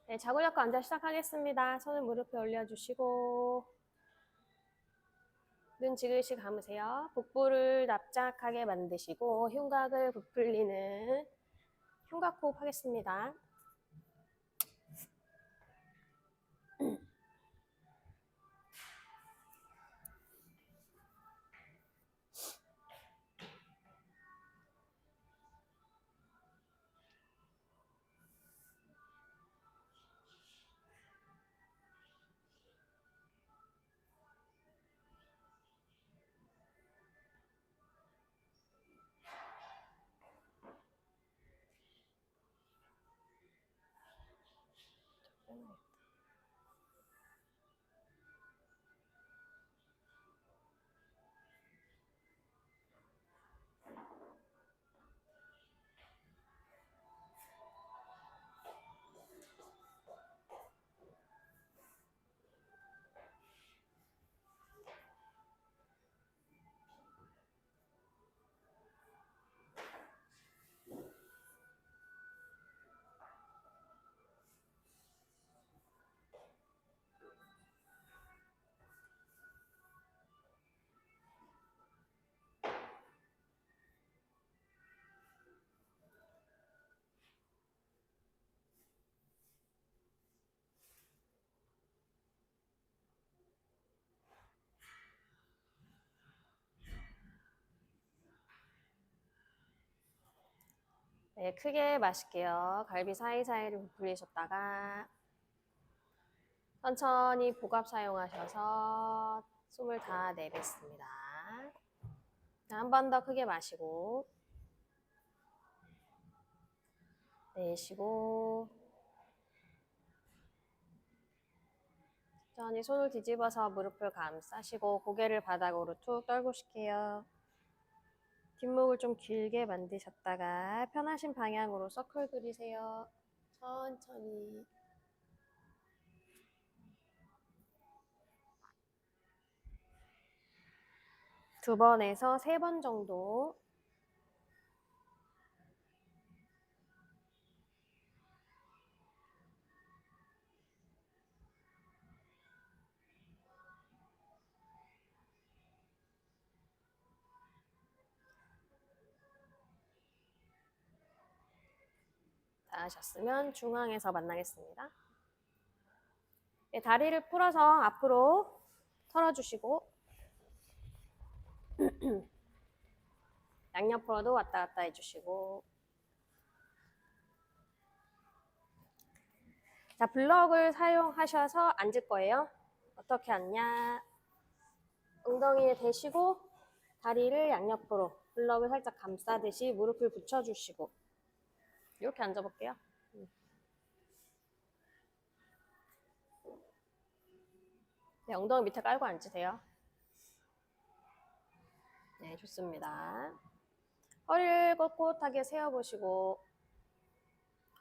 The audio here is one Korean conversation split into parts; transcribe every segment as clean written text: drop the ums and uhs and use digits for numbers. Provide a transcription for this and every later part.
네, 자구 잡고 앉아 시작하겠습니다. 손을 무릎에 올려주시고 눈 지그시 감으세요. 복부를 납작하게 만드시고 흉곽을 부풀리는 흉곽호흡 하겠습니다. 네, 크게 마실게요. 갈비 사이사이를 부풀리셨다가 천천히 복압 사용하셔서 숨을 다 내뱉습니다. 한 번 더 크게 마시고 내쉬고 천천히 손을 뒤집어서 무릎을 감싸시고 고개를 바닥으로 툭 떨구실게요. 뒷목을 좀 길게 만드셨다가 편하신 방향으로 서클 그리세요. 천천히. 두 번에서 세 번 정도. 다 하셨으면 중앙에서 만나겠습니다. 네, 다리를 풀어서 앞으로 털어주시고 양옆으로도 왔다 갔다 해주시고 자, 블럭을 사용하셔서 앉을 거예요. 어떻게 앉냐? 엉덩이에 대시고 다리를 양옆으로 블럭을 살짝 감싸듯이 무릎을 붙여주시고 이렇게 앉아볼게요. 네, 엉덩이 밑에 깔고 앉으세요. 네, 좋습니다. 허리를 꼿꼿하게 세워보시고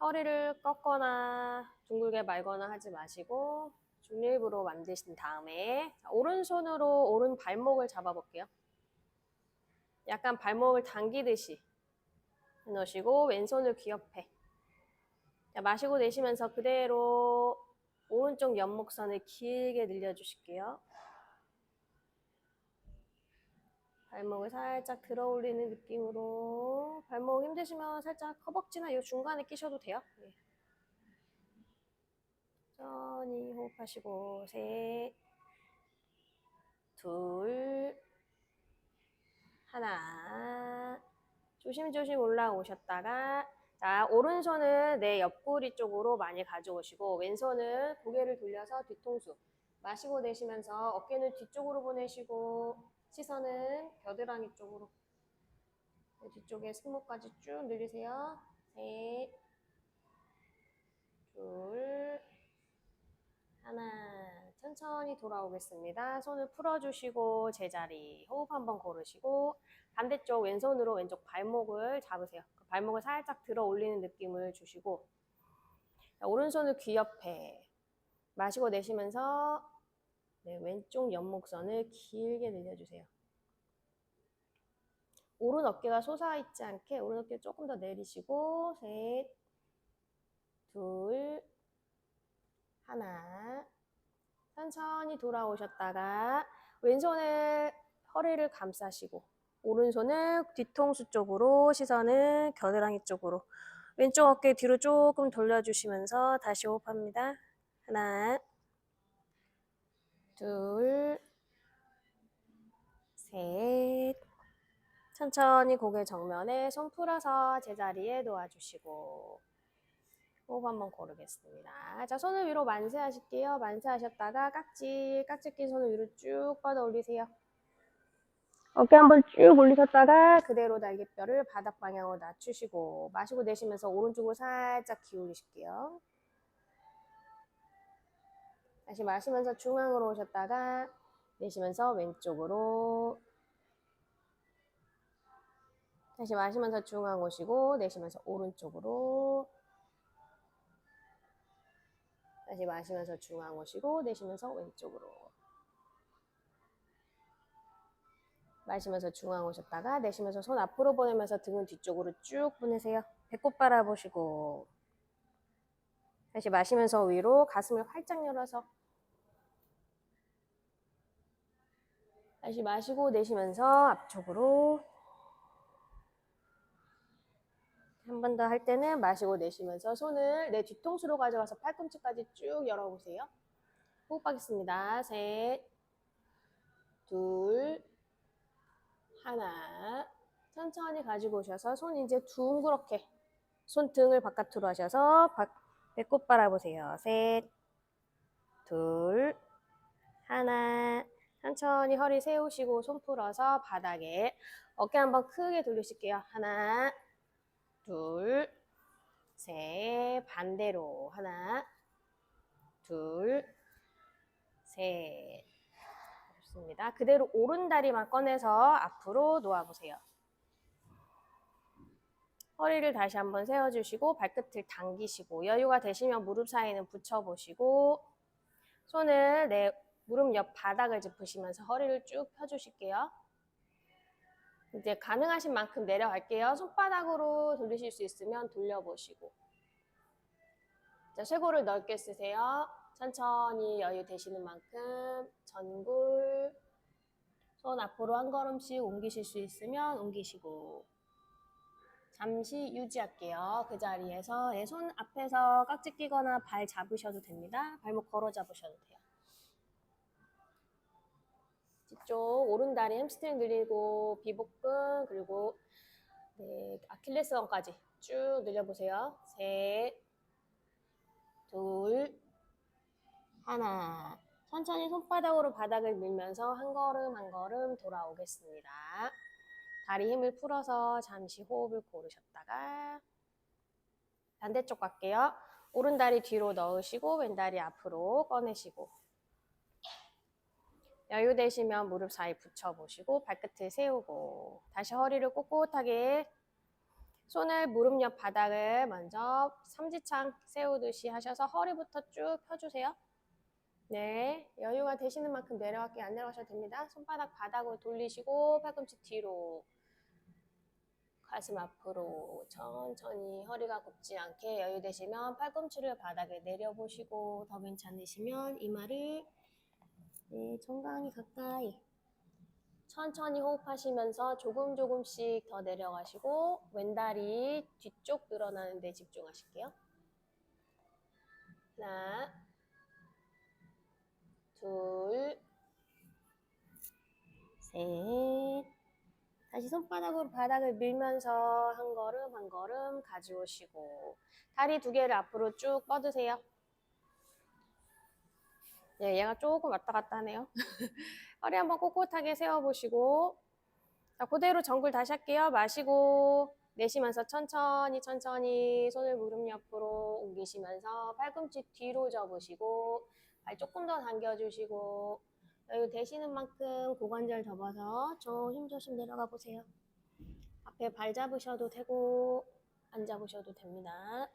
허리를 꺾거나 둥글게 말거나 하지 마시고 중립으로 만드신 다음에 오른손으로 오른 발목을 잡아볼게요. 약간 발목을 당기듯이 해놓으시고 왼손을 귀 옆에. 자, 마시고 내쉬면서 그대로 오른쪽 옆목선을 길게 늘려주실게요. 발목을 살짝 들어 올리는 느낌으로 발목 힘드시면 살짝 허벅지나 이 중간에 끼셔도 돼요. 네. 천천히 호흡하시고 셋, 둘, 하나. 조심조심 올라오셨다가 자, 오른손은 내 옆구리 쪽으로 많이 가져오시고 왼손은 고개를 돌려서 뒤통수. 마시고 내쉬면서 어깨는 뒤쪽으로 보내시고 시선은 겨드랑이 쪽으로. 뒤쪽에 승모까지 쭉 늘리세요. 셋, 둘, 하나. 천천히 돌아오겠습니다. 손을 풀어주시고 제자리 호흡 한번 고르시고 반대쪽 왼손으로 왼쪽 발목을 잡으세요. 발목을 살짝 들어 올리는 느낌을 주시고 자, 오른손을 귀 옆에 마시고 내쉬면서 네, 왼쪽 옆목선을 길게 늘려주세요. 오른 어깨가 솟아있지 않게 오른 어깨 조금 더 내리시고 셋, 둘, 하나. 천천히 돌아오셨다가 왼손을 허리를 감싸시고 오른손을 뒤통수 쪽으로, 시선은 겨드랑이 쪽으로, 왼쪽 어깨 뒤로 조금 돌려주시면서 다시 호흡합니다. 하나, 둘, 셋. 천천히 고개 정면에 손 풀어서 제자리에 놓아주시고 호흡 한번 고르겠습니다. 자, 손을 위로 만세하실게요. 만세하셨다가 깍지 낀 손을 위로 쭉 뻗어 올리세요. 어깨 한번 쭉 올리셨다가 그대로 날개뼈를 바닥 방향으로 낮추시고 마시고 내쉬면서 오른쪽으로 살짝 기울이실게요. 다시 마시면서 중앙으로 오셨다가 내쉬면서 왼쪽으로, 다시 마시면서 중앙 오시고 내쉬면서 오른쪽으로, 다시 마시면서 중앙 오시고 내쉬면서 왼쪽으로, 마시면서 중앙 오셨다가 내쉬면서 손 앞으로 보내면서 등은 뒤쪽으로 쭉 보내세요. 배꼽 바라보시고 다시 마시면서 위로 가슴을 활짝 열어서 다시 마시고 내쉬면서 앞쪽으로, 한 번 더 할 때는 마시고 내쉬면서 손을 내 뒤통수로 가져가서 팔꿈치까지 쭉 열어보세요. 호흡하겠습니다. 셋, 둘, 하나. 천천히 가지고 오셔서 손 이제 둥그렇게 손등을 바깥으로 하셔서 배꼽 바라보세요. 셋, 둘, 하나. 천천히 허리 세우시고 손 풀어서 바닥에 어깨 한번 크게 돌리실게요. 하나, 둘, 셋. 반대로 하나, 둘, 셋. 좋습니다. 그대로 오른 다리만 꺼내서 앞으로 놓아보세요. 허리를 다시 한번 세워주시고 발끝을 당기시고 여유가 되시면 무릎 사이는 붙여보시고 손을 내 무릎 옆 바닥을 짚으시면서 허리를 쭉 펴주실게요. 이제 가능하신 만큼 내려갈게요. 손바닥으로 돌리실 수 있으면 돌려보시고 자, 쇄골을 넓게 쓰세요. 천천히 여유 되시는 만큼 전굴, 손 앞으로 한 걸음씩 옮기실 수 있으면 옮기시고 잠시 유지할게요. 그 자리에서 손 앞에서 깍지 끼거나 발 잡으셔도 됩니다. 발목 걸어 잡으셔도 돼요. 뒤쪽 오른다리 햄스트링 늘리고 비복근 그리고 아킬레스건까지 쭉 늘려보세요. 셋, 둘, 하나. 천천히 손바닥으로 바닥을 밀면서 한 걸음 한 걸음 돌아오겠습니다. 다리 힘을 풀어서 잠시 호흡을 고르셨다가 반대쪽 갈게요. 오른다리 뒤로 넣으시고 왼다리 앞으로 꺼내시고 여유 되시면 무릎 사이 붙여보시고 발끝을 세우고 다시 허리를 꼿꼿하게 손을 무릎 옆 바닥을 먼저 삼지창 세우듯이 하셔서 허리부터 쭉 펴주세요. 네, 여유가 되시는 만큼 내려갈게요. 안 내려가셔도 됩니다. 손바닥 바닥으로 돌리시고 팔꿈치 뒤로 가슴 앞으로 천천히 허리가 굽지 않게 여유 되시면 팔꿈치를 바닥에 내려보시고 더 괜찮으시면 이마를 정강이 가까이 천천히 호흡하시면서 조금씩 더 내려가시고 왼다리 뒤쪽 늘어나는 데 집중하실게요. 하나, 둘, 셋. 다시 손바닥으로 바닥을 밀면서 한 걸음 한 걸음 가져오시고 다리 두 개를 앞으로 쭉 뻗으세요. 네, 얘가 조금 왔다 갔다 하네요. 허리 한번 꼿꼿하게 세워보시고 자, 그대로 정굴 다시 할게요. 마시고 내쉬면서 천천히 손을 무릎 옆으로 옮기시면서 팔꿈치 뒤로 접으시고 발 조금 더 당겨주시고 여유 되시는 만큼 고관절 접어서 조심조심 내려가 보세요. 앞에 발 잡으셔도 되고 안 잡으셔도 됩니다.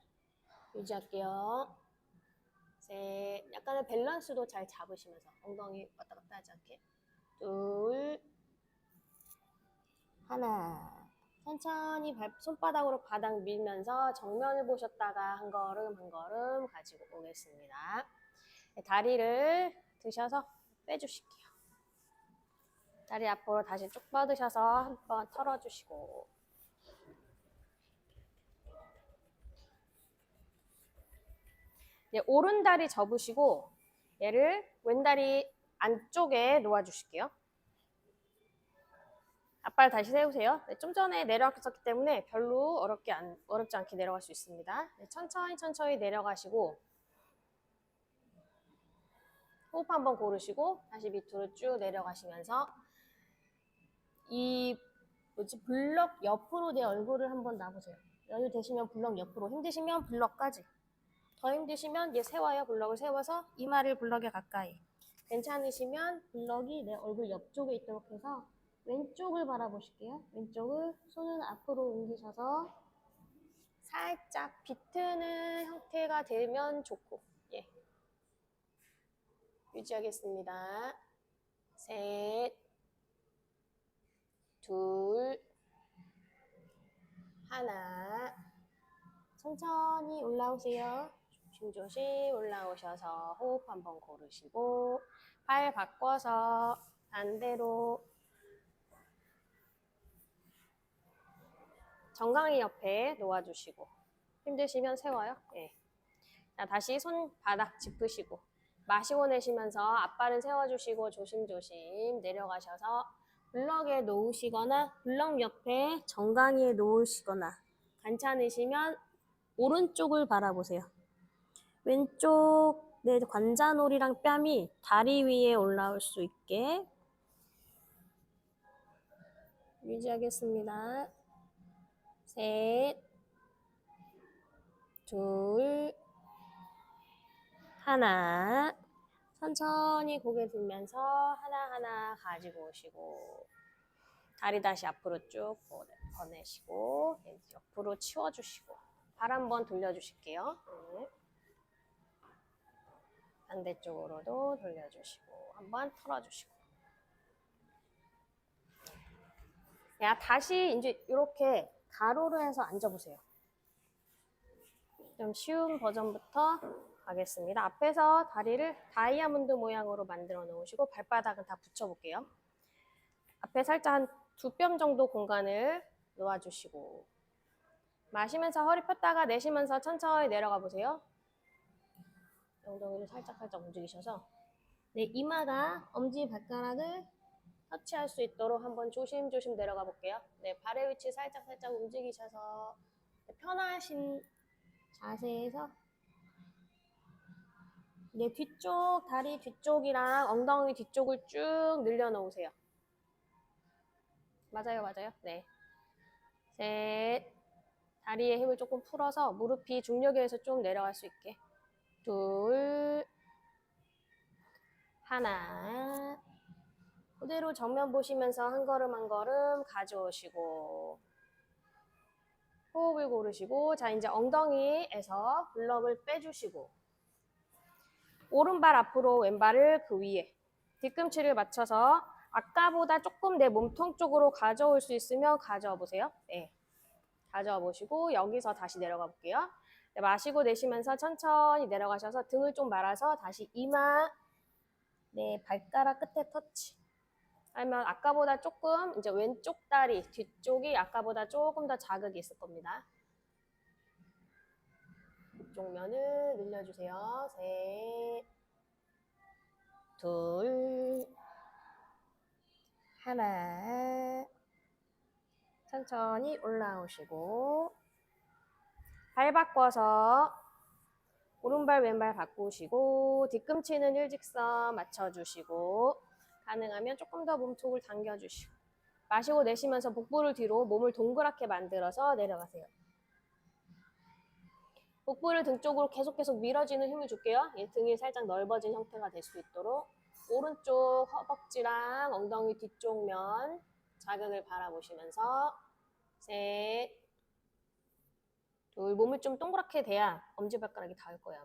유지할게요. 셋, 약간의 밸런스도 잘 잡으시면서 엉덩이 왔다 갔다 하지 않게 둘, 하나. 천천히 손바닥으로 바닥 밀면서 정면을 보셨다가 한 걸음 한 걸음 가지고 오겠습니다. 네, 다리를 드셔서 빼주실게요. 다리 앞으로 다시 쭉 뻗으셔서 한번 털어주시고 네, 오른 다리 접으시고 얘를 왼다리 안쪽에 놓아주실게요. 앞발 다시 세우세요. 네, 좀 전에 내려왔었기 때문에 별로 어렵지 않게 내려갈 수 있습니다. 네, 천천히 내려가시고 호흡 한번 고르시고 다시 밑으로 쭉 내려가시면서 이 블럭 옆으로 내 얼굴을 한번 놔보세요. 여유 되시면 블럭 옆으로, 힘드시면 블럭까지. 더 힘드시면 얘 세워요. 블럭을 세워서 이마를 블럭에 가까이. 괜찮으시면 블럭이 내 얼굴 옆쪽에 있도록 해서 왼쪽을 바라보실게요. 왼쪽을 손은 앞으로 옮기셔서 살짝 비트는 형태가 되면 좋고, 예. 유지하겠습니다. 셋, 둘, 하나. 천천히 올라오세요. 조심조심 올라오셔서 호흡 한번 고르시고 발 바꿔서 반대로 정강이 옆에 놓아주시고 힘드시면 세워요. 네. 자, 다시 손바닥 짚으시고 마시고 내쉬면서 앞발은 세워주시고 조심조심 내려가셔서 블럭에 놓으시거나 블럭 옆에 정강이에 놓으시거나 괜찮으시면 오른쪽을 바라보세요. 왼쪽 내 관자놀이랑 뺨이 다리 위에 올라올 수 있게 유지하겠습니다. 셋, 둘, 하나. 천천히 고개 들면서 하나하나 가지고 오시고 다리 다시 앞으로 쭉 보내시고 옆으로 치워주시고 발 한번 돌려주실게요. 네. 반대쪽으로도 돌려주시고 한번 털어주시고 야, 다시 이제 이렇게 가로로 해서 앉아보세요. 좀 쉬운 버전부터 가겠습니다. 앞에서 다리를 다이아몬드 모양으로 만들어 놓으시고 발바닥은 다 붙여볼게요. 앞에 살짝 한 2뼘 정도 공간을 놓아주시고 마시면서 허리 폈다가 내쉬면서 천천히 내려가 보세요. 엉덩이를 살짝 움직이셔서 네, 이마가 엄지발가락을 터치할 수 있도록 한번 조심조심 내려가 볼게요. 네, 발의 위치 살짝 움직이셔서 편하신 자세에서 네, 뒤쪽, 다리 뒤쪽이랑 엉덩이 뒤쪽을 쭉 늘려놓으세요. 맞아요. 네. 셋. 다리에 힘을 조금 풀어서 무릎이 중력에 의해서 좀 내려갈 수 있게. 둘. 하나. 그대로 정면 보시면서 한 걸음 한 걸음 가져오시고 호흡을 고르시고 자, 이제 엉덩이에서 블럭을 빼주시고 오른발 앞으로 왼발을 그 위에 뒤꿈치를 맞춰서 아까보다 조금 내 몸통 쪽으로 가져올 수 있으면 가져와 보세요. 네, 가져와 보시고 여기서 다시 내려가 볼게요. 네, 마시고 내쉬면서 천천히 내려가셔서 등을 좀 말아서 다시 이마, 네, 발가락 끝에 터치. 아니면 아까보다 조금 이제 왼쪽 다리 뒤쪽이 아까보다 조금 더 자극이 있을 겁니다. 이쪽 면을 늘려주세요. 셋, 둘, 하나. 천천히 올라오시고 발 바꿔서 오른발 왼발 바꾸시고 뒤꿈치는 일직선 맞춰주시고 가능하면 조금 더 몸통을 당겨주시고 마시고 내쉬면서 복부를 뒤로 몸을 동그랗게 만들어서 내려가세요. 복부를 등 쪽으로 계속 밀어주는 힘을 줄게요. 등이 살짝 넓어진 형태가 될 수 있도록 오른쪽 허벅지랑 엉덩이 뒤쪽 면 자극을 바라보시면서 셋, 둘, 몸을 좀 동그랗게 대야 엄지발가락이 닿을 거예요.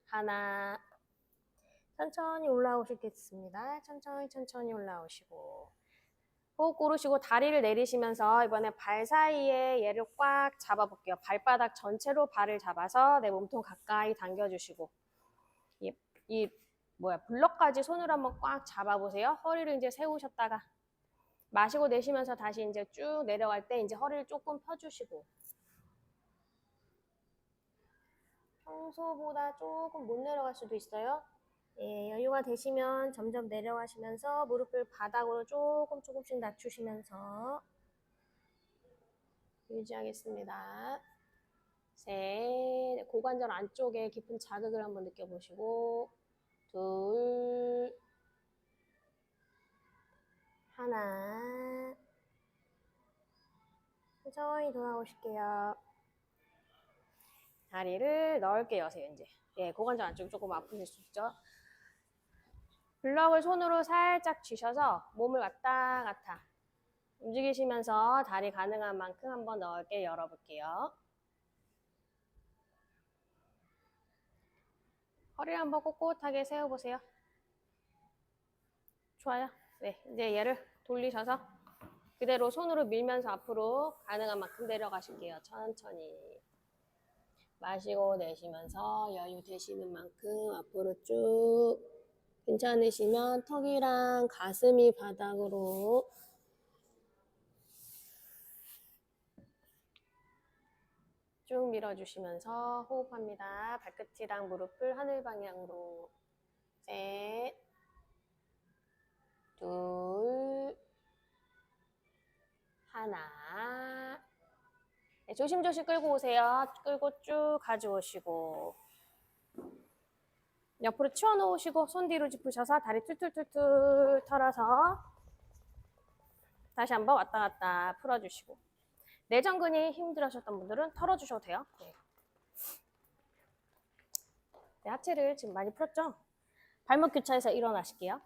하나, 천천히 올라오시겠습니다. 천천히 올라오시고 호흡 고르시고 다리를 내리시면서 이번에 발 사이에 얘를 꽉 잡아볼게요. 발바닥 전체로 발을 잡아서 내 몸통 가까이 당겨주시고 이 블럭까지 손으로 한번 꽉 잡아보세요. 허리를 이제 세우셨다가 마시고 내쉬면서 다시 이제 쭉 내려갈 때 이제 허리를 조금 펴주시고 평소보다 조금 못 내려갈 수도 있어요. 예, 여유가 되시면 점점 내려가시면서 무릎을 바닥으로 조금씩 낮추시면서 유지하겠습니다. 셋, 고관절 안쪽에 깊은 자극을 한번 느껴보시고 둘, 하나, 천천히 돌아오실게요. 다리를 넓게 여세요, 이제. 예, 고관절 안쪽이 조금 아프실 수 있죠. 블럭을 손으로 살짝 쥐셔서 몸을 왔다 갔다 움직이시면서 다리 가능한 만큼 한번 넓게 열어볼게요. 허리를 한번 꼿꼿하게 세워보세요. 좋아요. 네, 이제 얘를 돌리셔서 그대로 손으로 밀면서 앞으로 가능한 만큼 내려가실게요. 천천히. 마시고 내쉬면서 여유 되시는 만큼 앞으로 쭉. 괜찮으시면 턱이랑 가슴이 바닥으로 쭉 밀어주시면서 호흡합니다. 발끝이랑 무릎을 하늘 방향으로. 셋, 둘, 하나. 네, 조심조심 끌고 오세요. 끌고 쭉 가져오시고 옆으로 치워놓으시고 손 뒤로 짚으셔서 다리 툴툴툴툴 털어서 다시 한번 왔다 갔다 풀어주시고 내전근이 힘들으셨던 분들은 털어주셔도 돼요. 네. 네, 하체를 지금 많이 풀었죠? 발목 교차해서 일어나실게요.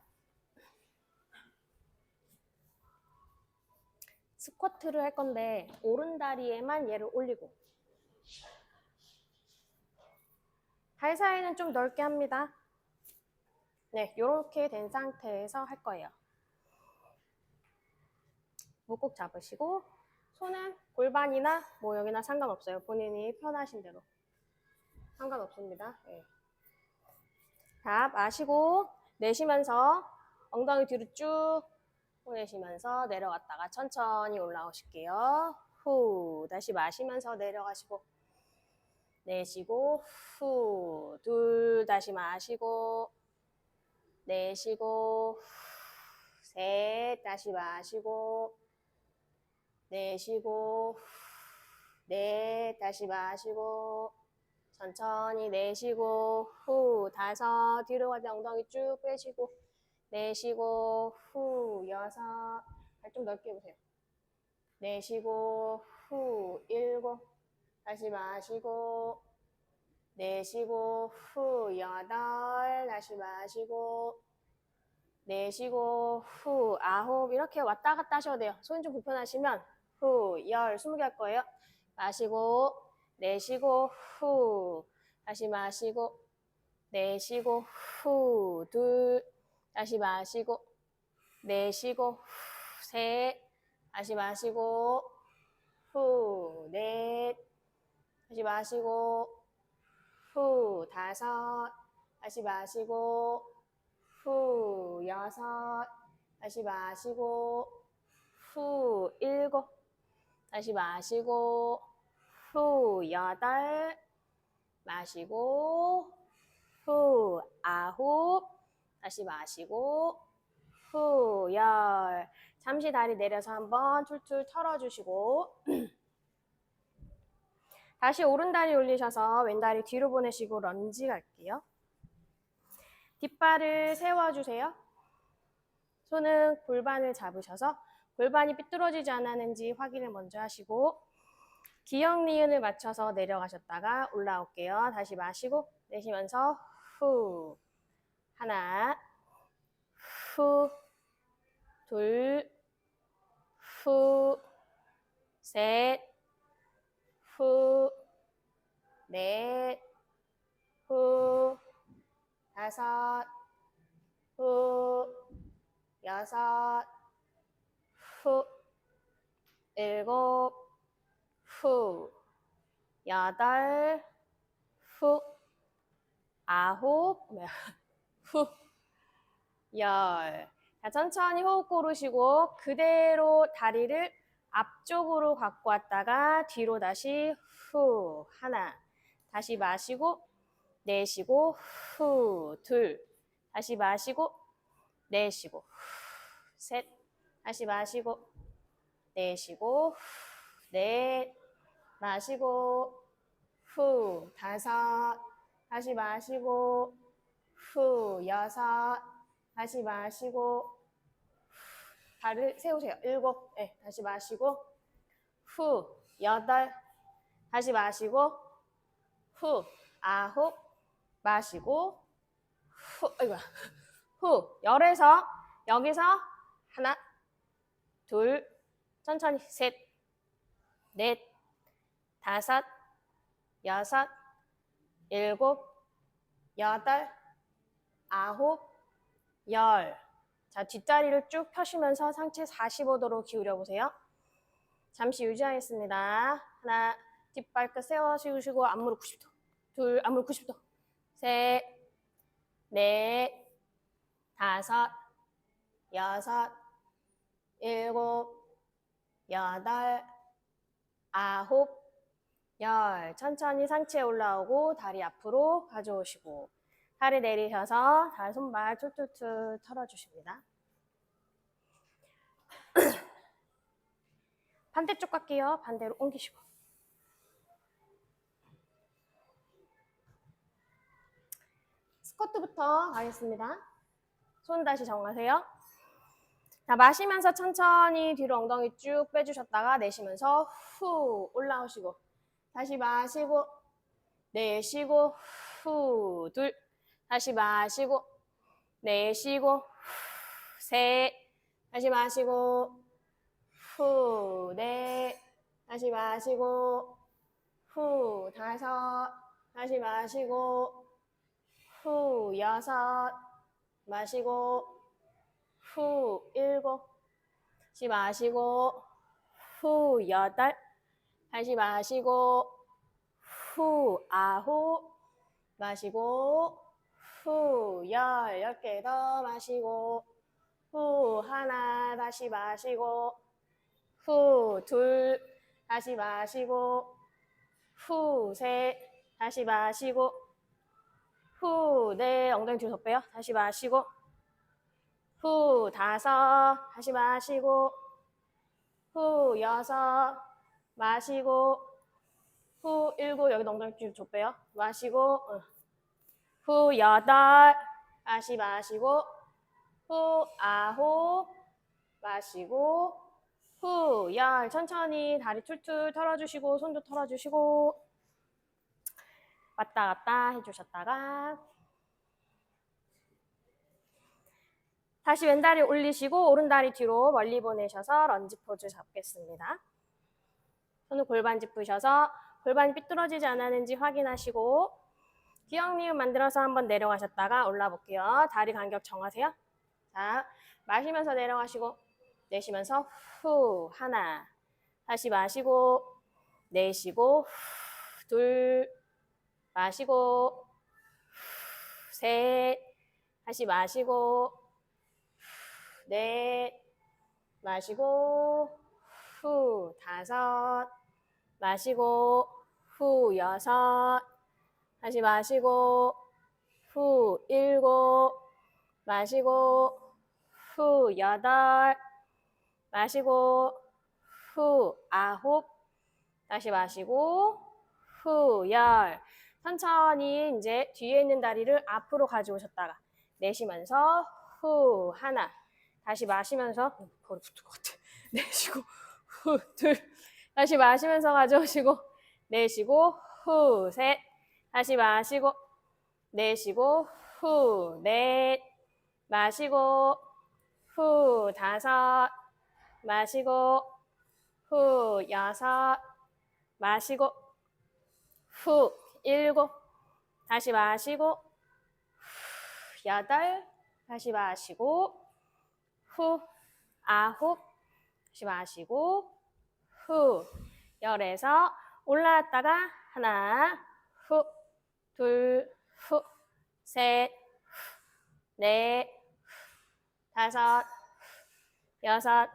스쿼트를 할 건데 오른 다리에만 얘를 올리고 발 사이는 좀 넓게 합니다. 네, 이렇게 된 상태에서 할 거예요. 목 꼭 잡으시고 손은 골반이나 뭐 여기나 상관없어요. 본인이 편하신 대로 상관없습니다. 네. 자, 마시고 내쉬면서 엉덩이 뒤로 쭉 보내시면서 내려갔다가 천천히 올라오실게요. 후, 다시 마시면서 내려가시고 내쉬고 후, 둘, 다시 마시고 내쉬고 셋, 다시 마시고 내쉬고 넷, 다시 마시고 천천히 내쉬고 후, 다섯, 뒤로 가서 엉덩이 쭉 빼시고 내쉬고 후, 여섯, 발 좀 넓게 해보세요. 내쉬고 후, 일곱, 다시 마시고 내쉬고 후, 여덟, 다시 마시고 내쉬고 후, 아홉. 이렇게 왔다 갔다 하셔도 돼요. 손이 좀 불편하시면 후, 열, 20개 할 거예요. 마시고 내쉬고 후, 다시 마시고 내쉬고 후, 둘, 다시 마시고 내쉬고 후, 셋, 다시 마시고 후, 넷, 다시 마시고 후, 다섯, 다시 마시고 후, 여섯, 다시 마시고 후, 일곱, 다시 마시고 후, 여덟, 마시고 후, 아홉, 다시 마시고 후, 열. 잠시 다리 내려서 한번 툴툴 털어주시고 다시 오른다리 올리셔서 왼다리 뒤로 보내시고 런지 갈게요. 뒷발을 세워주세요. 손은 골반을 잡으셔서 골반이 삐뚤어지지 않았는지 확인을 먼저 하시고 기역 니은을 맞춰서 내려가셨다가 올라올게요. 다시 마시고 내쉬면서 후, 하나, 후, 둘, 후, 셋, 후, 넷, 후, 다섯, 후, 여섯, 후, 일곱, 후, 여덟, 후, 아홉, 후, 열. 자, 천천히 호흡 고르시고 그대로 다리를 앞쪽으로 갖고 왔다가 뒤로 다시 후, 하나. 다시 마시고 내쉬고 후, 둘. 다시 마시고 내쉬고 셋. 다시 마시고 내쉬고 넷. 마시고 후, 다섯. 다시 마시고 후, 여섯. 다시 마시고 발을 세우세요. 일곱. 네, 다시 마시고 후, 여덟. 다시 마시고 후, 아홉. 마시고 후, 아이고야. 후, 열에서 여기서 하나, 둘, 천천히 셋, 넷, 다섯, 여섯, 일곱, 여덟, 아홉, 열. 자, 뒷다리를 쭉 펴시면서 상체 45도로 기울여 보세요. 잠시 유지하겠습니다. 하나, 뒷발끝 세워주시고 앞무릎 90도. 둘, 앞무릎 90도. 셋, 넷, 다섯, 여섯, 일곱, 여덟, 아홉, 열. 천천히 상체 올라오고 다리 앞으로 가져오시고 다리 내리셔서 다 손발 툴툴툴 털어주십니다. 반대쪽 갈게요. 반대로 옮기시고. 스쿼트부터 가겠습니다. 손 다시 정하세요. 자, 마시면서 천천히 뒤로 엉덩이 쭉 빼주셨다가 내쉬면서 후 올라오시고 다시 마시고 내쉬고 후 둘. 다시 마시고 내쉬고 셋. 다시 마시고 후 넷. 다시 마시고 후 다섯. 다시 마시고 후 여섯. 마시고 후 일곱. 다시 마시고 후 여덟. 다시 마시고 후 아홉. 마시고 후 열. 10개 더 마시고 후 하나. 다시 마시고 후 둘. 다시 마시고 후 셋. 다시 마시고 후 넷. 엉덩이 뒤로 더 빼요. 다시 마시고 후 다섯. 다시 마시고 후 여섯. 마시고 후 일곱. 여기 엉덩이 뒤로 더 빼요. 마시고 후 여덟. 다시 마시고 후 아홉. 마시고 후 열. 천천히 다리 툴툴 털어주시고 손도 털어주시고 왔다 갔다 해주셨다가 다시 왼다리 올리시고 오른다리 뒤로 멀리 보내셔서 런지 포즈 잡겠습니다. 손을 골반 짚으셔서 골반이 삐뚤어지지 않았는지 확인하시고 기역니은 만들어서 한번 내려가셨다가 올라볼게요. 다리 간격 정하세요. 자, 마시면서 내려가시고 내쉬면서 후 하나. 다시 마시고 내쉬고 둘. 마시고 셋. 다시 마시고 넷. 마시고 후 다섯. 마시고 후 여섯. 다시 마시고 후 일곱. 마시고 후 여덟. 마시고 후 아홉. 다시 마시고 후 열. 천천히 이제 뒤에 있는 다리를 앞으로 가져오셨다가 내쉬면서 후 하나. 다시 마시면서 거리 붙을 것 같아. 내쉬고 후 둘. 다시 마시면서 가져오시고 내쉬고 후 셋. 다시 마시고 내쉬고 후 넷. 마시고 후 다섯. 마시고 후 여섯. 마시고 후 일곱. 다시 마시고 후 여덟. 다시 마시고 후 아홉. 다시 마시고 후 열에서 올라왔다가 하나 후 둘 후 셋 넷, 다섯, 여섯,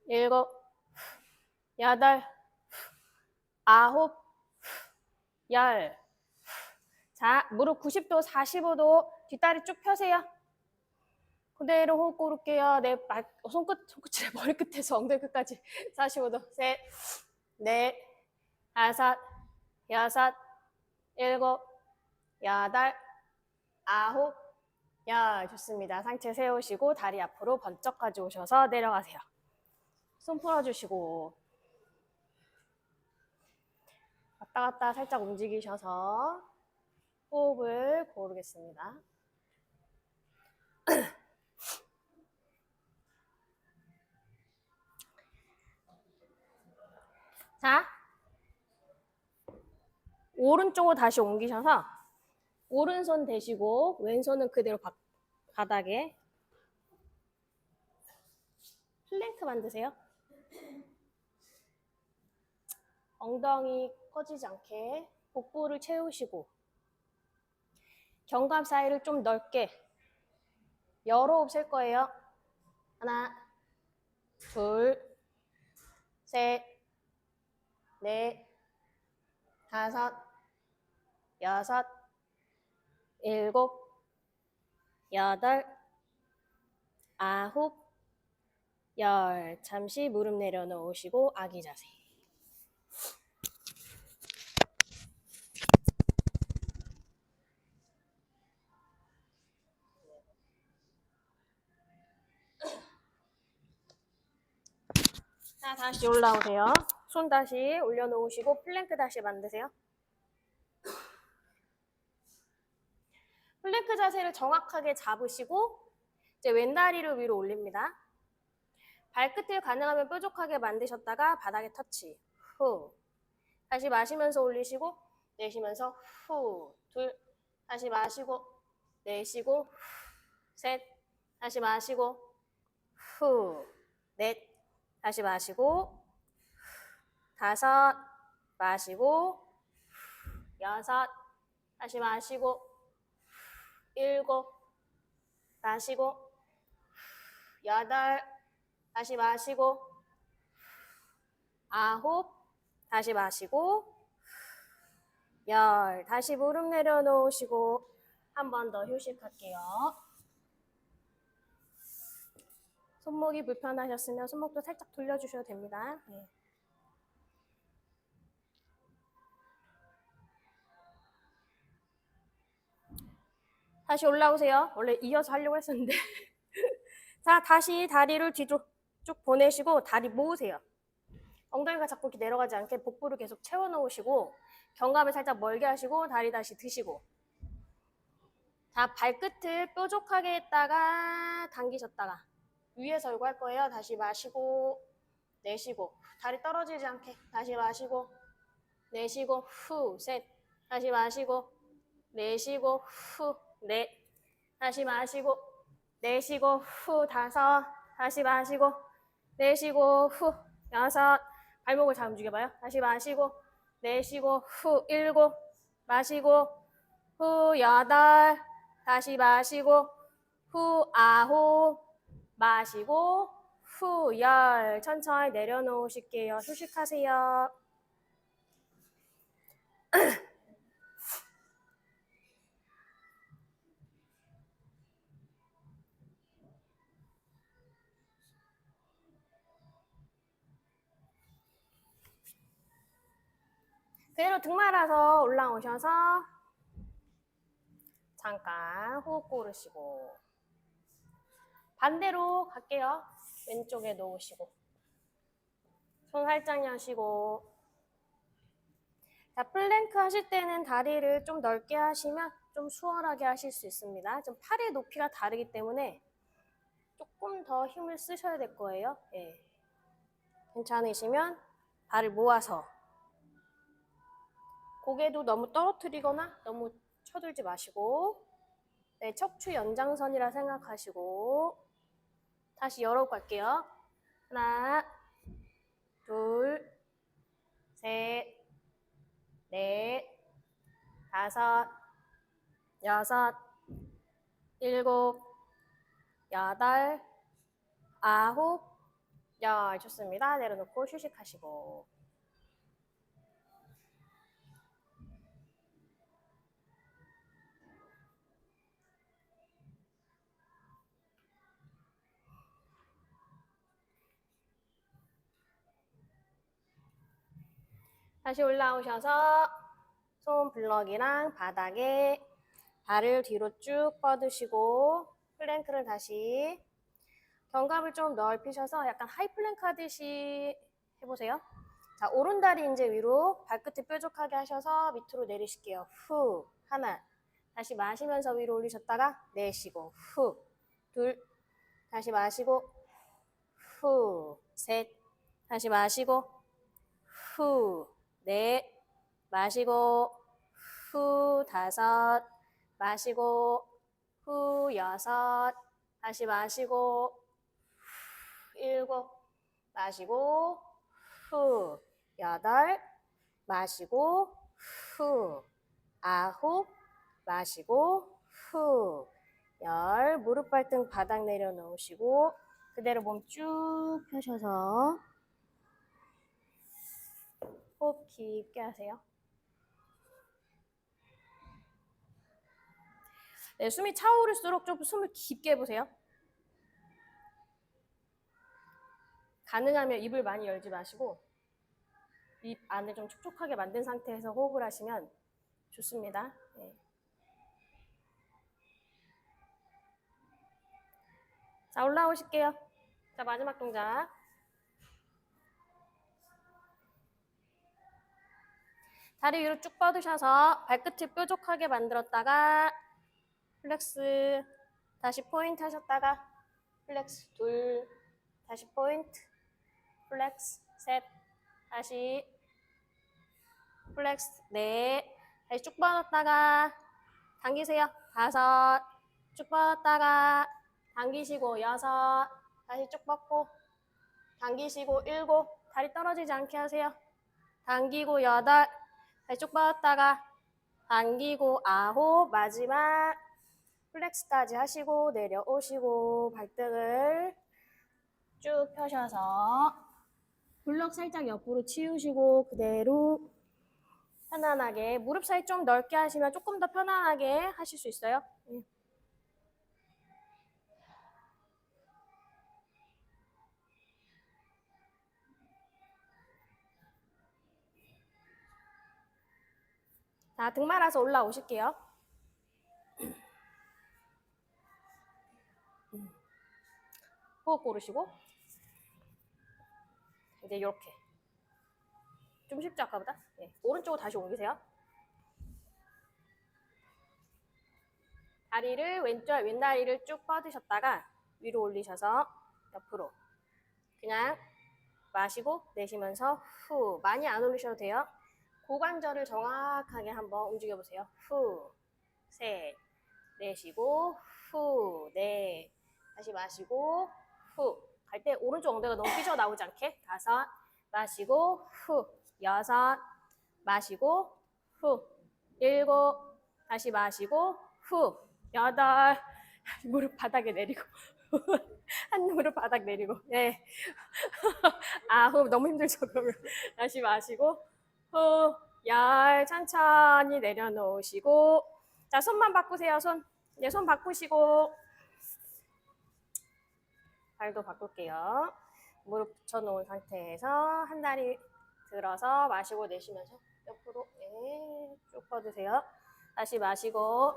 일곱, 여덟, 아홉, 열. 자, 무릎 90도, 45도, 뒷다리 쭉 펴세요. 그대로 호흡 고를게요. 내 손끝이래 머리끝에서 엉덩이 끝까지. 45도. 셋, 넷, 다섯, 여섯, 일곱, 여덟, 아홉, 열. 좋습니다. 상체 세우시고 다리 앞으로 번쩍 가져오셔서 내려가세요. 손 풀어주시고 왔다 갔다 살짝 움직이셔서 호흡을 고르겠습니다. 자, 오른쪽으로 다시 옮기셔서 오른손 대시고 왼손은 그대로 바닥에 플랭크 만드세요. 엉덩이 커지지 않게 복부를 채우시고 견갑 사이를 좀 넓게 여러 호흡 셀 거예요. 하나, 둘, 셋, 넷, 다섯, 여섯, 일곱, 여덟, 아홉, 열. 잠시 무릎 내려놓으시고 아기 자세. 자, 다시 올라오세요. 손 다시 올려놓으시고 플랭크 다시 만드세요. 플랭크 자세를 정확하게 잡으시고 이제 왼다리를 위로 올립니다. 발끝을 가능하면 뾰족하게 만드셨다가 바닥에 터치. 후. 다시 마시면서 올리시고 내쉬면서 후. 둘. 다시 마시고 내쉬고 셋. 다시 마시고 후. 넷. 다시 마시고 다섯. 마시고 여섯. 다시 마시고 일곱. 마시고 여덟. 다시 마시고 아홉. 다시 마시고 열. 다시 무릎 내려놓으시고 한 번 더 휴식할게요. 손목이 불편하셨으면 손목도 살짝 돌려주셔도 됩니다. 네. 다시 올라오세요. 원래 이어서 하려고 했었는데. 자, 다시 다리를 뒤로 쭉 보내시고 다리 모으세요. 엉덩이가 자꾸 이렇게 내려가지 않게 복부를 계속 채워놓으시고 견갑을 살짝 멀게 하시고 다리 다시 드시고 자, 발끝을 뾰족하게 했다가 당기셨다가 위에서 이거 할 거예요. 다시 마시고 내쉬고 다리 떨어지지 않게 다시 마시고 내쉬고 후 셋 다시 마시고 내쉬고 후 넷 다시 마시고 내쉬고 후 다섯 다시 마시고 내쉬고 후 여섯 발목을 잘 움직여봐요. 다시 마시고 내쉬고 후 일곱 마시고 후 여덟 다시 마시고 후 아홉 마시고 후 열. 천천히 내려놓으실게요. 휴식하세요. 그대로 등 말아서 올라오셔서 잠깐 호흡 고르시고 반대로 갈게요. 왼쪽에 놓으시고 손 살짝 여시고 자, 플랭크 하실 때는 다리를 좀 넓게 하시면 좀 수월하게 하실 수 있습니다. 좀 팔의 높이가 다르기 때문에 조금 더 힘을 쓰셔야 될 거예요. 예. 괜찮으시면 발을 모아서 고개도 너무 떨어뜨리거나 너무 쳐들지 마시고 네, 척추 연장선이라 생각하시고 다시 열어 갈게요. 하나, 둘, 셋, 넷, 다섯, 여섯, 일곱, 여덟, 아홉, 열. 좋습니다. 내려놓고 휴식하시고. 다시 올라오셔서 손 블럭이랑 바닥에 발을 뒤로 쭉 뻗으시고 플랭크를 다시 견갑을 좀 넓히셔서 약간 하이플랭크 하듯이 해보세요. 자, 오른다리 이제 위로 발끝을 뾰족하게 하셔서 밑으로 내리실게요. 후, 하나. 다시 마시면서 위로 올리셨다가 내쉬고 후, 둘. 다시 마시고 후, 셋. 다시 마시고 후, 넷. 마시고 후, 다섯. 마시고 후, 여섯. 다시 마시고 일곱. 마시고 후, 여덟. 마시고 후, 아홉. 마시고 후, 열. 무릎 발등 바닥 내려놓으시고 그대로 몸 쭉 펴셔서 호흡 깊게 하세요. 네, 숨이 차오를수록 좀 숨을 깊게 해보세요. 가능하면 입을 많이 열지 마시고 입 안을 좀 촉촉하게 만든 상태에서 호흡을 하시면 좋습니다. 네. 자, 올라오실게요. 자, 마지막 동작. 다리 위로 쭉 뻗으셔서 발끝을 뾰족하게 만들었다가 플렉스, 다시 포인트 하셨다가 플렉스 둘, 다시 포인트, 플렉스 셋, 다시 플렉스 넷, 다시 쭉 뻗었다가 당기세요. 다섯, 쭉 뻗었다가 당기시고 여섯, 다시 쭉 뻗고 당기시고 일곱, 다리 떨어지지 않게 하세요. 당기고 여덟, 다시 쭉 뻗었다가 당기고 아홉, 마지막 플렉스까지 하시고 내려오시고 발등을 쭉 펴셔서 블럭 살짝 옆으로 치우시고 그대로 편안하게 무릎 사이 좀 넓게 하시면 조금 더 편안하게 하실 수 있어요. 자, 등 말아서 올라오실게요. 호흡 고르시고 이제 이렇게 좀 쉽죠 아까보다? 네. 오른쪽으로 다시 옮기세요. 다리를 왼다리를 쭉 뻗으셨다가 위로 올리셔서 옆으로 그냥 마시고 내쉬면서 후. 많이 안 올리셔도 돼요. 고관절을 정확하게 한번 움직여보세요. 후, 셋, 내쉬고 후, 넷. 다시 마시고 후. 갈 때 오른쪽 엉덩이가 너무 삐져나오지 않게 다섯, 마시고 후, 여섯, 마시고 후, 일곱, 다시 마시고 후, 여덟. 무릎 바닥에 내리고 한 무릎 바닥 내리고 네. 아홉. 너무 힘들죠 그러면 다시 마시고 후, 열. 천천히 내려놓으시고 자, 손만 바꾸세요. 손. 네, 손 바꾸시고 발도 바꿀게요. 무릎 붙여놓은 상태에서 한 다리 들어서 마시고 내쉬면서 옆으로 네, 쭉 뻗으세요. 다시 마시고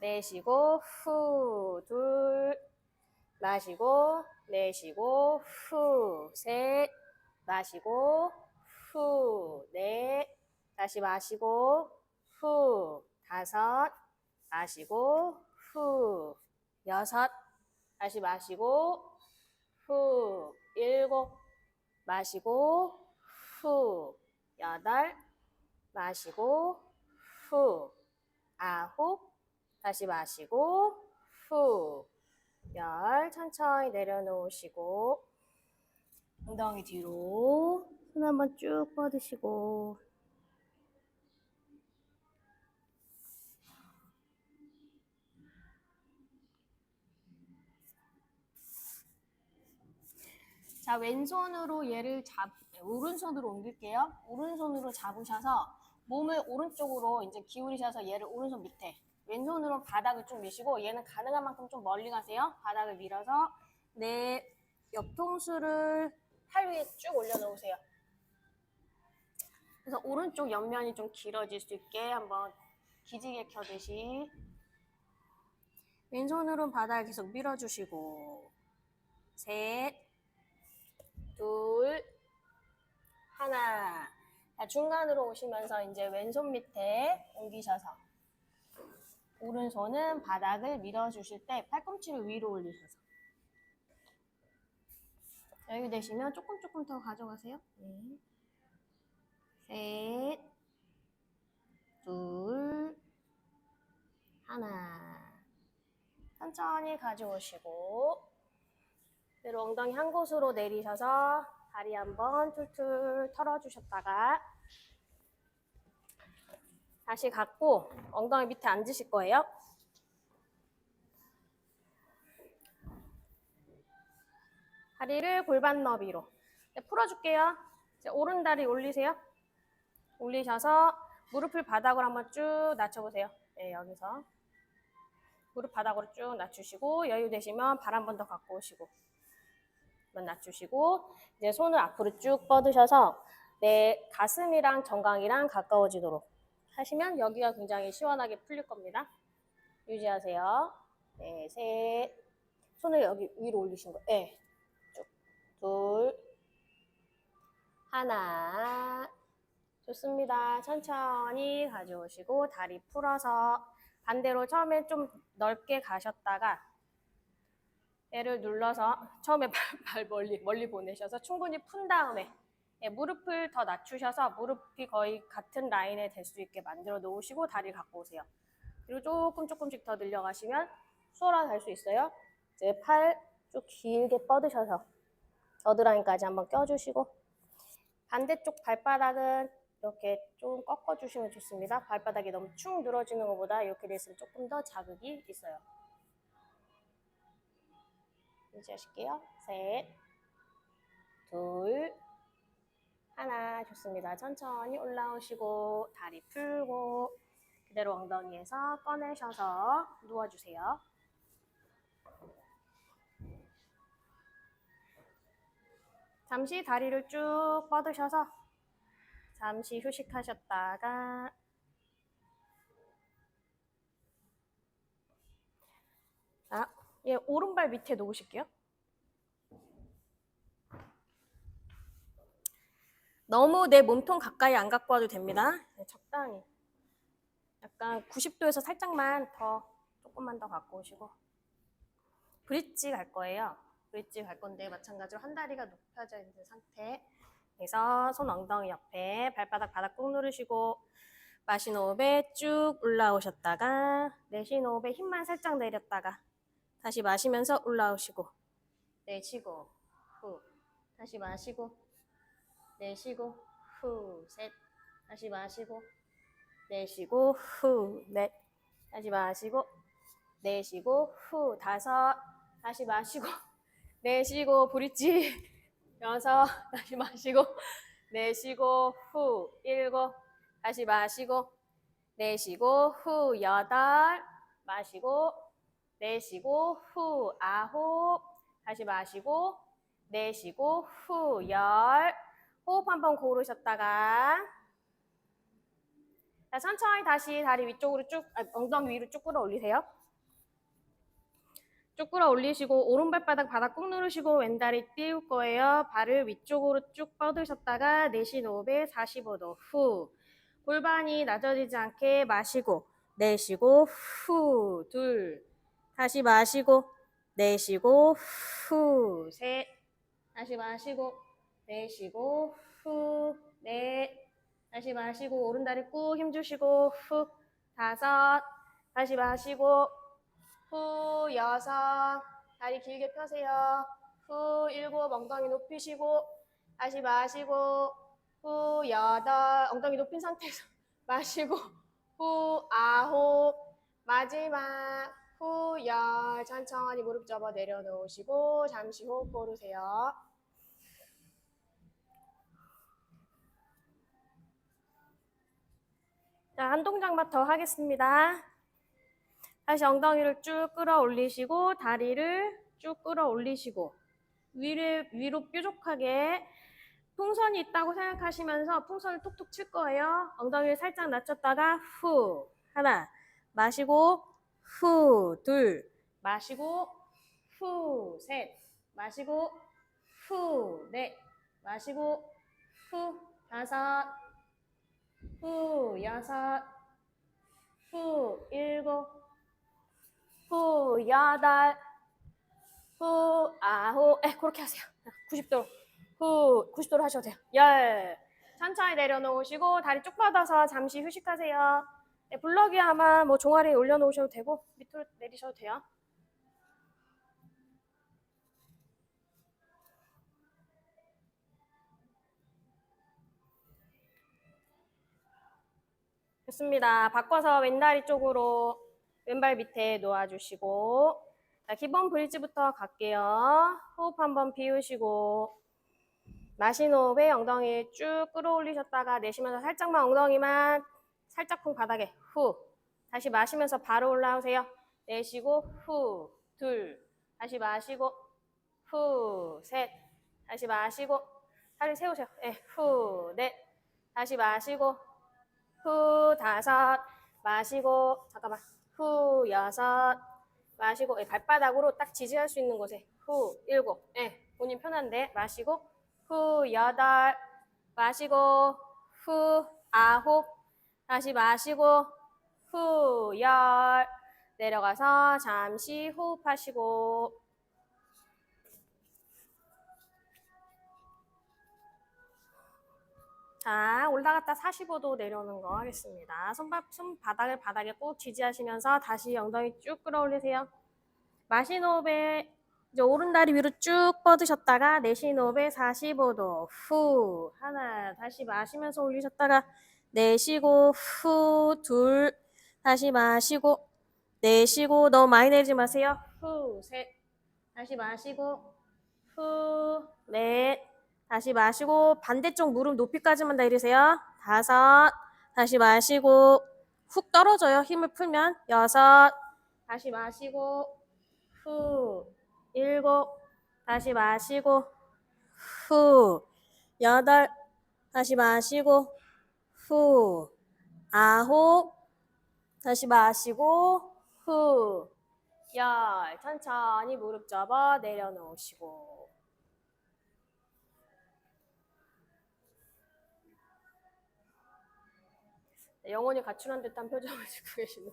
내쉬고 후, 둘. 마시고 내쉬고 후, 셋. 마시고 후, 넷. 다시 마시고 후, 다섯. 마시고 후, 여섯. 다시 마시고 후, 일곱. 마시고 후, 여덟. 마시고 후, 아홉. 다시 마시고 후, 열. 천천히 내려놓으시고 엉덩이 뒤로 손 한번 쭉 뻗으시고 자, 왼손으로 얘를 오른손으로 옮길게요. 오른손으로 잡으셔서 몸을 오른쪽으로 이제 기울이셔서 얘를 오른손 밑에, 왼손으로 바닥을 쭉 미시고 얘는 가능한 만큼 좀 멀리 가세요. 바닥을 밀어서 내 옆통수를 팔 위에 쭉 올려놓으세요. 그래서 오른쪽 옆면이 좀 길어질 수 있게 한번 기지개 켜듯이 왼손으로 바닥을 계속 밀어주시고 셋, 둘, 하나. 자, 중간으로 오시면서 이제 왼손 밑에 옮기셔서 오른손은 바닥을 밀어주실 때 팔꿈치를 위로 올리셔서 여유 되시면 조금 더 가져가세요. 셋, 둘, 하나. 천천히 가져오시고 그대로 엉덩이 한 곳으로 내리셔서 다리 한번 툴툴 털어주셨다가 다시 갖고 엉덩이 밑에 앉으실 거예요. 다리를 골반 너비로 풀어줄게요. 이제 오른 다리 올리세요. 올리셔서 무릎을 바닥으로 한번 쭉 낮춰보세요. 네, 여기서 무릎 바닥으로 쭉 낮추시고 여유 되시면 발 한 번 더 갖고 오시고 낮추시고 이제 손을 앞으로 쭉 뻗으셔서 내 가슴이랑 정강이랑 가까워지도록 하시면 여기가 굉장히 시원하게 풀릴 겁니다. 유지하세요. 네, 셋. 손을 여기 위로 올리신 거. 네. 쭉. 둘. 하나. 좋습니다. 천천히 가져오시고 다리 풀어서 반대로 처음에 좀 넓게 가셨다가 얘를 눌러서 처음에 발 멀리 보내셔서 충분히 푼 다음에 무릎을 더 낮추셔서 무릎이 거의 같은 라인에 될 수 있게 만들어 놓으시고 다리 갖고 오세요. 그리고 조금씩 더 늘려가시면 수월하게 갈 수 있어요. 이제 팔 쭉 길게 뻗으셔서 겨드랑이까지 한번 껴주시고 반대쪽 발바닥은 이렇게 좀 꺾어주시면 좋습니다. 발바닥이 너무 축 늘어지는 것보다 이렇게 됐으면 조금 더 자극이 있어요. 유지하실게요. 셋, 둘, 하나. 좋습니다. 천천히 올라오시고 다리 풀고 그대로 엉덩이에서 꺼내셔서 누워주세요. 잠시 다리를 쭉 뻗으셔서 잠시 휴식하셨다가 자, 얘 오른발 밑에 놓으실게요. 너무 내 몸통 가까이 안 갖고 와도 됩니다. 네, 적당히. 약간 90도에서 살짝만 조금만 더 갖고 오시고 브릿지 갈 거예요. 브릿지 갈 건데 마찬가지로 한 다리가 높여져 있는 상태에서 손 엉덩이 옆에 발바닥 바닥 꾹 누르시고 마신 호흡에 쭉 올라오셨다가 내쉬는 호흡에 힘만 살짝 내렸다가 다시 마시면서 올라오시고 내쉬고 후 다시 마시고 내쉬고 후 셋 다시 마시고 내쉬고 후 넷 다시 마시고 내쉬고 후 다섯 다시 마시고 내쉬고 브릿지 여섯 다시 마시고 내쉬고 후 일곱 다시 마시고 내쉬고 후 여덟 마시고 내쉬고 후 아홉 다시 마시고 내쉬고 후 열 호흡 한번 고르셨다가 자, 천천히 다시 다리 위쪽으로 엉덩이 위로 쭉 끌어올리세요. 쭉 끌어올리시고 오른발바닥 바닥 꾹 누르시고 왼다리 띄울 거예요. 발을 위쪽으로 쭉 뻗으셨다가 내쉬는 호흡에 45도 후 골반이 낮아지지 않게 마시고 내쉬고 후 둘 다시 마시고 내쉬고 후 셋 다시 마시고 내쉬고 후 넷 다시 마시고 오른다리 꾹 힘주시고 후 다섯 다시 마시고 후 여섯 다리 길게 펴세요. 후 일곱 엉덩이 높이시고 다시 마시고 후 여덟 엉덩이 높인 상태에서 마시고 후 아홉 마지막 후 열 천천히 무릎 접어 내려놓으시고 잠시 호흡 고르세요. 자, 한 동작만 더 하겠습니다. 다시 엉덩이를 쭉 끌어올리시고 다리를 쭉 끌어올리시고 위로 뾰족하게 풍선이 있다고 생각하시면서 풍선을 톡톡 칠 거예요. 엉덩이를 살짝 낮췄다가 후 하나 마시고 후 둘 마시고 후 셋 마시고 후 넷 마시고 후 다섯 후 여섯 후 일곱 후 여덟 후 아홉 그렇게 하세요. 90도로 후 90도로 하셔도 돼요. 열 천천히 내려놓으시고 다리 쭉 뻗어서 잠시 휴식하세요. 네, 블럭이 아마 뭐 종아리에 올려놓으셔도 되고 밑으로 내리셔도 돼요. 좋습니다. 바꿔서 왼다리 쪽으로 왼발 밑에 놓아주시고 자, 기본 브릿지부터 갈게요. 호흡 한번 비우시고 마신 호흡에 엉덩이 쭉 끌어올리셨다가 내쉬면서 살짝만 엉덩이만 살짝 쿵 바닥에 후 다시 마시면서 바로 올라오세요. 내쉬고 후 둘 다시 마시고 후 셋 다시 마시고 다리 세우세요. 후 넷 다시 마시고 후 다섯 마시고 잠깐만 후 여섯 마시고 발바닥으로 딱 지지할 수 있는 곳에 후 일곱 본인 편한데 마시고 후 여덟 마시고 후 아홉 다시 마시고 후 열 내려가서 잠시 호흡하시고 자 올라갔다 45도 내려오는 거 하겠습니다. 손바닥을 바닥에 꾹 지지하시면서 다시 엉덩이 쭉 끌어올리세요. 마신 호흡에 이제 오른다리 위로 쭉 뻗으셨다가 내쉬는 호흡에 45도 후 하나 다시 마시면서 올리셨다가 내쉬고 후 둘 다시 마시고 내쉬고 너무 많이 내리지 마세요. 후 셋 다시 마시고 후 넷 다시 마시고 반대쪽 무릎 높이까지만 내리세요. 다섯 다시 마시고 훅 떨어져요. 힘을 풀면 여섯 다시 마시고 후 일곱 다시 마시고 후 여덟 다시 마시고 후 아홉 다시 마시고 후 열 천천히 무릎 접어 내려놓으시고 영혼이 가출한 듯한 표정을 짓고 계시는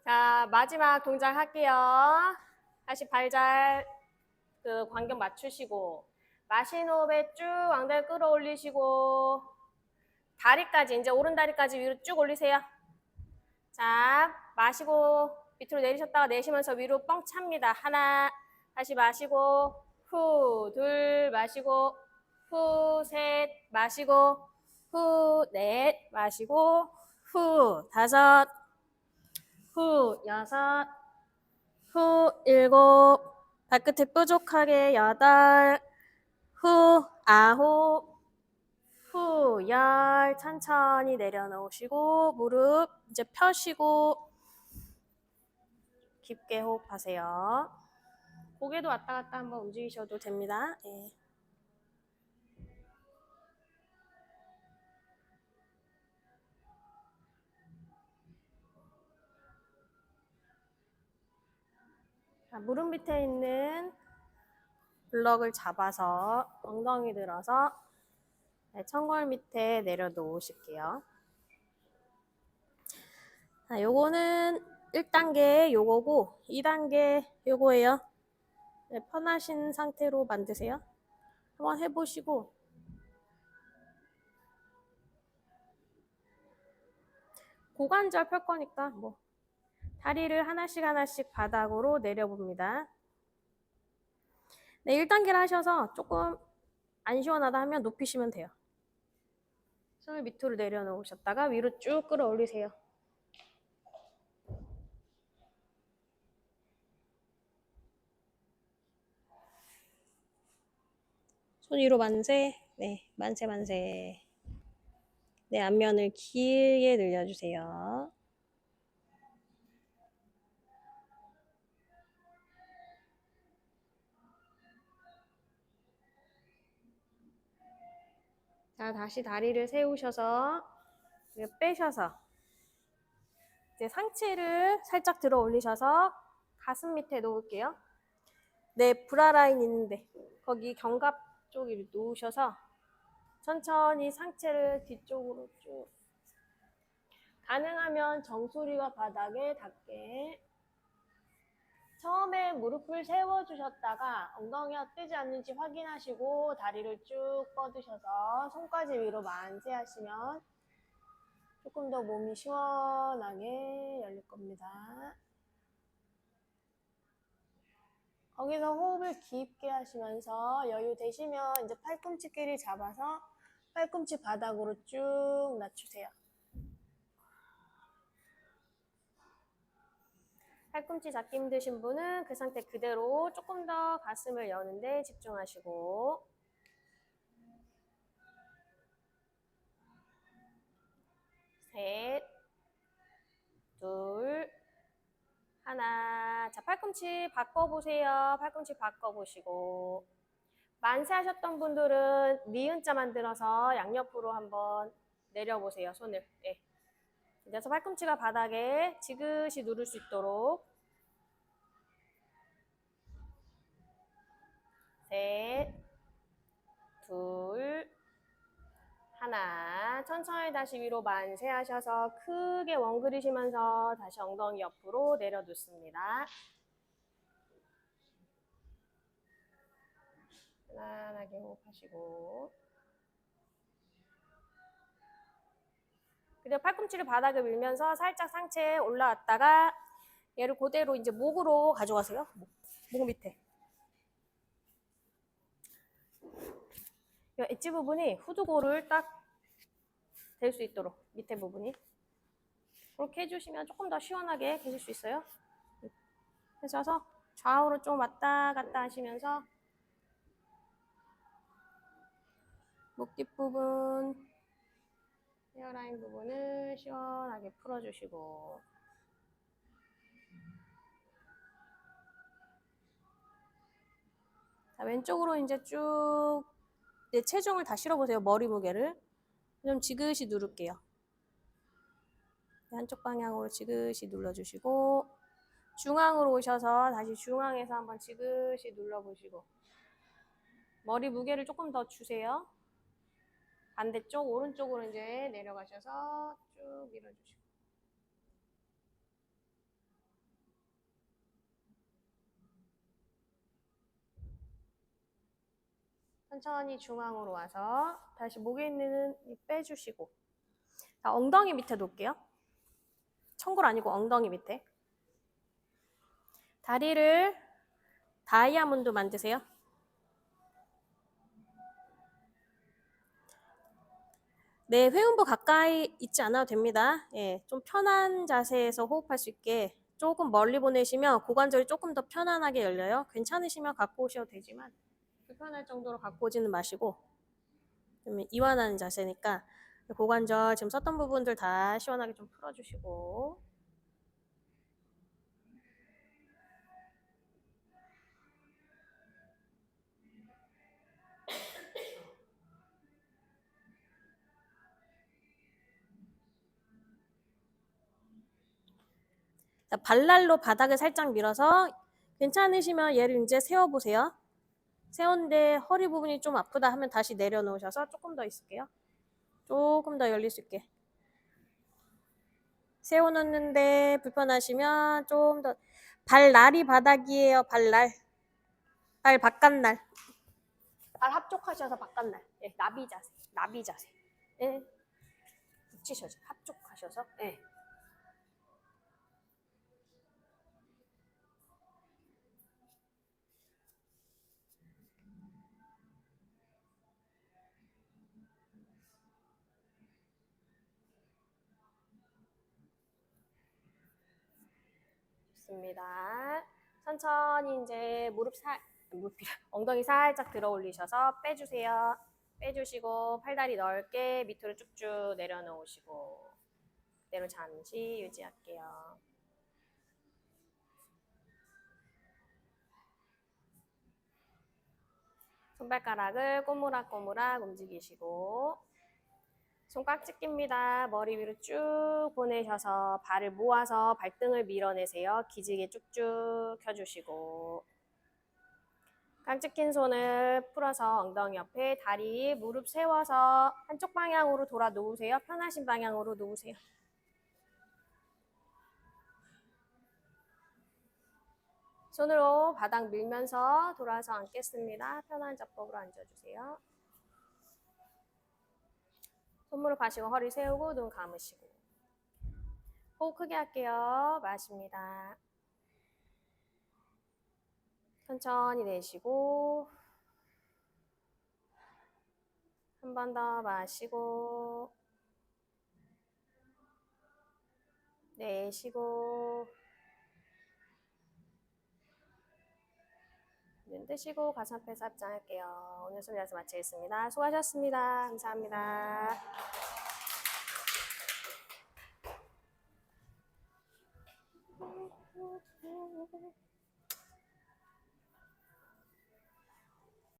자 마지막 동작 할게요. 다시 발잘 그 간격 맞추시고 마신 호흡에 쭉 엉덩이 끌어올리시고 다리까지 이제 오른 다리까지 위로 쭉 올리세요. 자 마시고 밑으로 내리셨다가 내쉬면서 위로 뻥 찹니다. 하나 다시 마시고 후 둘 마시고 후 셋 마시고 후 넷 마시고 후 다섯 후 여섯 후 일곱 발끝에 뾰족하게 여덟 후 아홉 후 열 천천히 내려놓으시고 무릎 이제 펴시고 깊게 호흡하세요. 고개도 왔다 갔다 한번 움직이셔도 됩니다. 자, 무릎 밑에 있는 블럭을 잡아서 엉덩이 들어서 청골 밑에 내려놓으실게요. 자, 요거는 1단계 요거고 2단계 요거예요. 편하신 상태로 만드세요. 한번 해보시고 고관절 펼 거니까 뭐 다리를 하나씩 바닥으로 내려봅니다. 네, 1단계를 하셔서 조금 안 시원하다 하면 높이시면 돼요. 손을 밑으로 내려놓으셨다가 위로 쭉 끌어올리세요. 손 위로 만세. 네, 만세. 네, 앞면을 길게 늘려주세요. 자, 다시 다리를 세우셔서 빼셔서 이제 상체를 살짝 들어 올리셔서 가슴 밑에 놓을게요. 네, 브라 라인 있는데 거기 견갑 쪽에 놓으셔서 천천히 상체를 뒤쪽으로 쭉, 가능하면 정수리가 바닥에 닿게. 처음에 무릎을 세워주셨다가 엉덩이가 뜨지 않는지 확인하시고 다리를 쭉 뻗으셔서 손까지 위로 만세하시면 조금 더 몸이 시원하게 열릴 겁니다. 거기서 호흡을 깊게 하시면서 여유 되시면 이제 팔꿈치끼리 잡아서 팔꿈치 바닥으로 쭉 낮추세요. 팔꿈치 잡기 힘드신 분은 그 상태 그대로 조금 더 가슴을 여는데 집중하시고, 셋, 둘, 하나. 자, 팔꿈치 바꿔보세요. 팔꿈치 바꿔보시고, 만세하셨던 분들은 니은자 만들어서 양옆으로 한번 내려보세요. 손을. 네. 그래서 팔꿈치가 바닥에 지그시 누를 수 있도록. 셋, 둘, 하나. 천천히 다시 위로 만세하셔서 크게 원그리시면서 다시 엉덩이 옆으로 내려놓습니다. 편안하게 호흡하시고, 그리고 팔꿈치를 바닥에 밀면서 살짝 상체에 올라왔다가 얘를 그대로 이제 목으로 가져가세요. 목 밑에. 이 엣지 부분이 후두골을 딱 될 수 있도록 밑에 부분이 그렇게 해주시면 조금 더 시원하게 계실 수 있어요. 그래서 좌우로 좀 왔다 갔다 하시면서 목 뒷부분, 헤어라인 부분을 시원하게 풀어주시고, 자, 왼쪽으로 이제 쭉 내 체중을 다 실어보세요. 머리 무게를 좀 지그시 누를게요. 한쪽 방향으로 지그시 눌러주시고, 중앙으로 오셔서 다시 중앙에서 한번 지그시 눌러보시고, 머리 무게를 조금 더 주세요. 반대쪽 오른쪽으로 이제 내려가셔서 쭉 밀어주시고, 천천히 중앙으로 와서 다시 목에 있는 빼주시고, 자, 엉덩이 밑에 놓을게요. 청골 아니고 엉덩이 밑에. 다리를 다이아몬드 만드세요. 네, 회음부 가까이 있지 않아도 됩니다. 예, 좀 편한 자세에서 호흡할 수 있게 조금 멀리 보내시면 고관절이 조금 더 편안하게 열려요. 괜찮으시면 갖고 오셔도 되지만 불편할 정도로 갖고 오지는 마시고, 좀 이완하는 자세니까 고관절 지금 썼던 부분들 다 시원하게 좀 풀어주시고, 자, 발날로 바닥을 살짝 밀어서 괜찮으시면 얘를 이제 세워보세요. 세운데 허리 부분이 좀 아프다 하면 다시 내려놓으셔서 조금 더 있을게요. 조금 더 열릴 수 있게. 세워놓는데 불편하시면 좀 더, 발날이 바닥이에요. 발날. 발 바깥날. 발 합족하셔서 바깥날. 예, 나비 자세. 나비 자세. 예. 붙이셔서 합족하셔서. 예. 좋습니다. 천천히 이제 무릎 엉덩이 살짝 들어 올리셔서 빼주세요. 빼주시고 팔다리 넓게 밑으로 쭉쭉 내려놓으시고 그대로 잠시 유지할게요. 손발가락을 꼬무락꼬무락 움직이시고 손깍지 낍니다. 머리 위로 쭉 보내셔서 발을 모아서 발등을 밀어내세요. 기지개 쭉쭉 펴주시고 깍지 낀 손을 풀어서 엉덩이 옆에 다리 무릎 세워서 한쪽 방향으로 돌아 놓으세요. 편하신 방향으로 놓으세요. 손으로 바닥 밀면서 돌아서 앉겠습니다. 편한 잡법으로 앉아주세요. 손무릎 하시고 허리 세우고 눈 감으시고 호흡 크게 할게요. 마십니다. 천천히 내쉬고 한 번 더 마시고 내쉬고 눈 뜨시고 가슴 앞에서 합장할게요. 오늘 수업 여기서 마치겠습니다. 수고하셨습니다. 감사합니다.